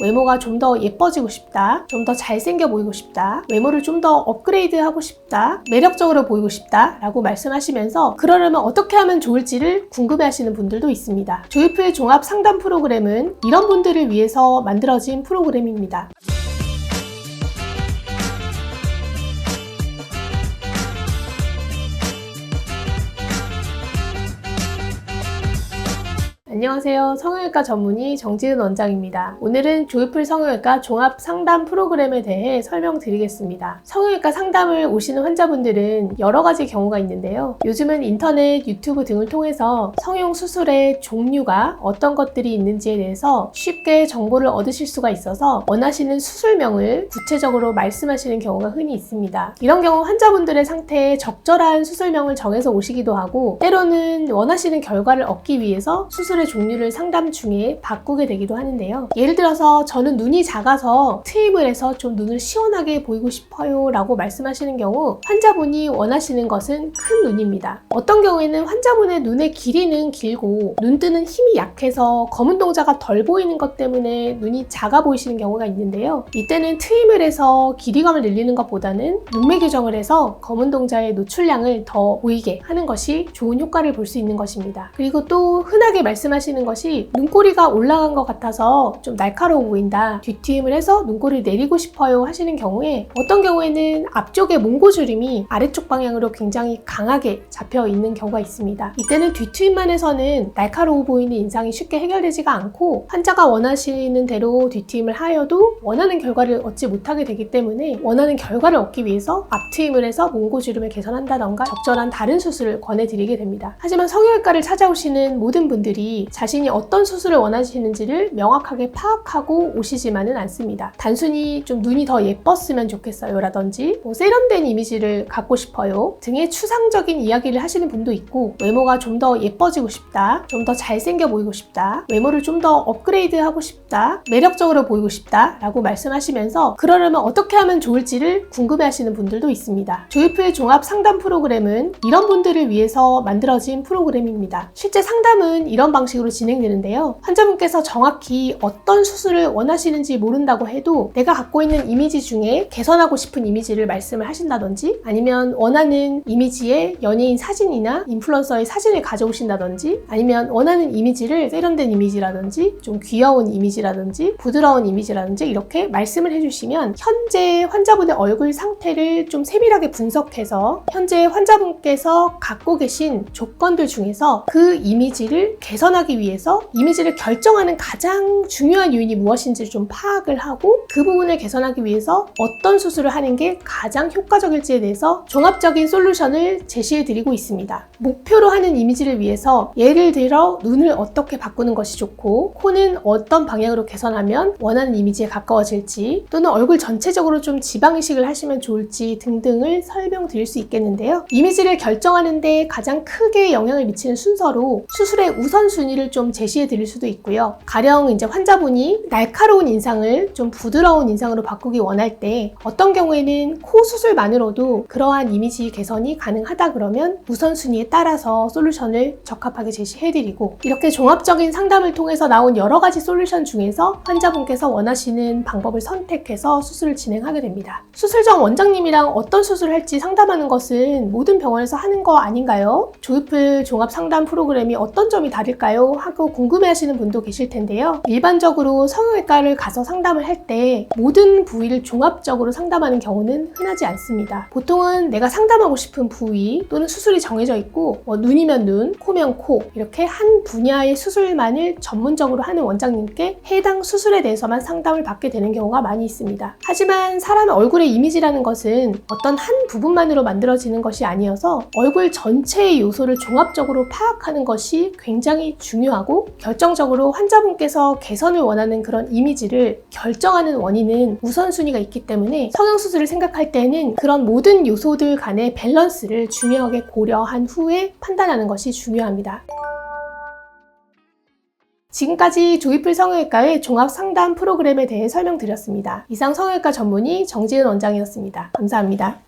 외모가 좀 더 예뻐지고 싶다, 좀 더 잘생겨 보이고 싶다, 외모를 좀 더 업그레이드 하고 싶다, 매력적으로 보이고 싶다 라고 말씀하시면서 그러려면 어떻게 하면 좋을지를 궁금해 하시는 분들도 있습니다. 조이풀 종합 상담 프로그램은 이런 분들을 위해서 만들어진 프로그램입니다. 안녕하세요. 성형외과 전문의 정지은 원장입니다. 오늘은 조이풀 성형외과 종합 상담 프로그램에 대해 설명드리겠습니다. 성형외과 상담을 오시는 환자분들은 여러 가지 경우가 있는데요. 요즘은 인터넷, 유튜브 등을 통해서 성형 수술의 종류가 어떤 것들이 있는지에 대해서 쉽게 정보를 얻으실 수가 있어서 원하시는 수술명을 구체적으로 말씀하시는 경우가 흔히 있습니다. 이런 경우 환자분들의 상태에 적절한 수술명을 정해서 오시기도 하고, 때로는 원하시는 결과를 얻기 위해서 수술의 종류를 상담 중에 바꾸게 되기도 하는데요. 예를 들어서 저는 눈이 작아서 트임을 해서 좀 눈을 시원하게 보이고 싶어요 라고 말씀하시는 경우, 환자분이 원하시는 것은 큰 눈입니다. 어떤 경우에는 환자분의 눈의 길이는 길고 눈뜨는 힘이 약해서 검은 동자가 덜 보이는 것 때문에 눈이 작아 보이시는 경우가 있는데요. 이때는 트임을 해서 길이감을 늘리는 것보다는 눈매 교정을 해서 검은 동자의 노출량을 더 보이게 하는 것이 좋은 효과를 볼 수 있는 것입니다. 그리고 또 흔하게 말씀하시는 것이 눈꼬리가 올라간 것 같아서 좀 날카로워 보인다, 뒤트임을 해서 눈꼬리를 내리고 싶어요 하시는 경우에, 어떤 경우에는 앞쪽에 몽고주름이 아래쪽 방향으로 굉장히 강하게 잡혀 있는 경우가 있습니다. 이때는 뒤트임만 해서는 날카로워 보이는 인상이 쉽게 해결되지가 않고, 환자가 원하시는 대로 뒤트임을 하여도 원하는 결과를 얻지 못하게 되기 때문에 원하는 결과를 얻기 위해서 앞트임을 해서 몽고주름을 개선한다던가 적절한 다른 수술을 권해드리게 됩니다. 하지만 성형외과를 찾아오시는 모든 분들이 자신이 어떤 수술을 원하시는지를 명확하게 파악하고 오시지만은 않습니다. 단순히 좀 눈이 더 예뻤으면 좋겠어요 라든지, 세련된 이미지를 갖고 싶어요 등의 추상적인 이야기를 하시는 분도 있고, 외모가 좀 더 예뻐지고 싶다, 좀 더 잘생겨 보이고 싶다, 외모를 좀 더 업그레이드 하고 싶다, 매력적으로 보이고 싶다 라고 말씀하시면서 그러려면 어떻게 하면 좋을지를 궁금해 하시는 분들도 있습니다. 조이풀 종합 상담 프로그램은 이런 분들을 위해서 만들어진 프로그램입니다. 실제 상담은 이런 방식으로 진행되는데요. 환자분께서 정확히 어떤 수술을 원하시는지 모른다고 해도 내가 갖고 있는 이미지 중에 개선하고 싶은 이미지를 말씀을 하신다든지, 아니면 원하는 이미지의 연예인 사진이나 인플루언서의 사진을 가져오신다든지, 아니면 원하는 이미지를 세련된 이미지라든지 좀 귀여운 이미지라든지 부드러운 이미지라든지 이렇게 말씀을 해주시면 현재 환자분의 얼굴 상태를 좀 세밀하게 분석해서 현재 환자분께서 갖고 계신 조건들 중에서 그 이미지를 개선하기 위해서 이미지를 결정하는 가장 중요한 요인이 무엇인지를 좀 파악을 하고, 그 부분을 개선하기 위해서 어떤 수술을 하는 게 가장 효과적일지에 대해서 종합적인 솔루션을 제시해드리고 있습니다. 목표로 하는 이미지를 위해서 예를 들어 눈을 어떻게 바꾸는 것이 좋고, 코는 어떤 방향으로 개선하면 원하는 이미지에 가까워질지, 또는 얼굴 전체적으로 좀 지방 이식을 하시면 좋을지 등등을 설명드릴 수 있겠는데요. 이미지를 결정하는 데 가장 크게 영향을 미치는 순서로 수술의 우선순위를 좀 제시해 드릴 수도 있고요. 가령 이제 환자분이 날카로운 인상을 좀 부드러운 인상으로 바꾸기 원할 때, 어떤 경우에는 코 수술만으로도 그러한 이미지 개선이 가능하다 그러면 우선순위에 따라서 솔루션을 적합하게 제시해 드리고, 이렇게 종합적인 상담을 통해서 나온 여러 가지 솔루션 중에서 환자분께서 원하시는 방법을 선택해서 수술을 진행하게 됩니다. 수술 전 원장님이랑 어떤 수술을 할지 상담하는 것은 모든 병원에서 하는 거 아닌가요? 조이풀 종합 상담 프로그램이 어떤 점이 다를까요? 하고 궁금해하시는 분도 계실 텐데요. 일반적으로 성형외과를 가서 상담을 할 때 모든 부위를 종합적으로 상담하는 경우는 흔하지 않습니다. 보통은 내가 상담하고 싶은 부위 또는 수술이 정해져 있고, 눈이면 눈, 코면 코, 이렇게 한 분야의 수술만을 전문적으로 하는 원장님께 해당 수술에 대해서만 상담을 받게 되는 경우가 많이 있습니다. 하지만 사람의 얼굴의 이미지라는 것은 어떤 한 부분만으로 만들어지는 것이 아니어서 얼굴 전체의 요소를 종합적으로 파악하는 것이 굉장히 중요하고, 결정적으로 환자분께서 개선을 원하는 그런 이미지를 결정하는 원인은 우선순위가 있기 때문에 성형수술을 생각할 때는 그런 모든 요소들 간의 밸런스를 중요하게 고려한 후에 판단하는 것이 중요합니다. 지금까지 조이풀 성형외과의 종합상담 프로그램에 대해 설명드렸습니다. 이상 성형외과 전문의 정지은 원장이었습니다. 감사합니다.